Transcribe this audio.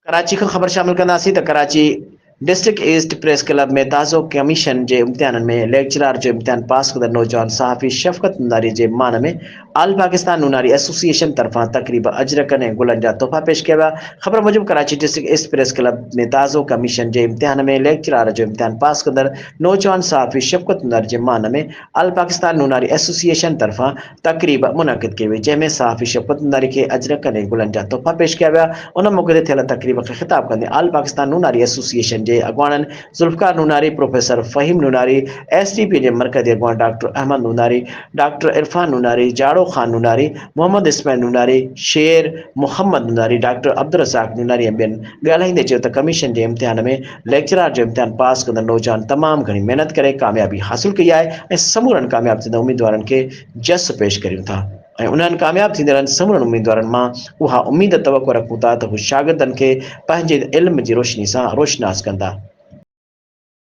कराची को खबर शामिल कंदासीं त Karachi district east press club में ताज़ो कमीशन के इम्तिहान में लेक्चरार जो इम्तिहान पास कदर नौजवान सहाफ़ी शफ़क़त नूनारी के मान में आल पाकिस्तान नूनारी एसोसिएशन तरफा तकरीब अजरक ने गुलन जा तोहफ़ा पेश किया विया। ख़बर Mujib Karachi district east press club में ताज़ो कमीशन के इम्तिहान में लेक्चरार जो इम्तिहान पास कदर नौजवान सहाफ़ी शफ़क़त नूनारी के मान में आल पाकिस्तान नूनारी एसोसिएशन तरफा तकरीब मुनक़िद की हुई, जंहिंमें सहाफ़ी शफ़क़त नूनारी के अजरक ने गुलन जा तोहफ़ा पेश किया विया। उन मौके ते थियल तकरीब खे ख़िताब कंदे आल पाकिस्तान नूनारी एसोसिएशन के अगवानन जुल्फ़कार नूनारी, प्रोफेसर फ़हीम नूनारी, एसडीपी के मरकज़ी अगवान डॉक्टर अहमद नूनारी, डॉक्टर इरफान नूनारी, जाड़ो खान नूनारी, मोहम्मद इस्माइल नूनारी, शेर मोहम्मद नूनारी, डॉक्टर अब्दुल रज़ाक नूनारी ॿियनि ॻाल्हाईंदे चयो त कमीशन के इम्तिहान में लेक्चरार जो इम्तिहान पास कंदड़ नौजवान तमाम घणी मेहनत करे कामयाबी हासिल कई है ऐं समूरनि कामयाब थींदड़ उम्मीदवारनि के जस पेश करियूं था ऐं उन्हनि कामयाब थींदड़ समूरनि उम्मीदवारनि मां उहा उम्मीद तवक़ो रखूं था त हू शागिर्दनि के पंहिंजे इल्म जी रोशनी सां रोशनास कंदा।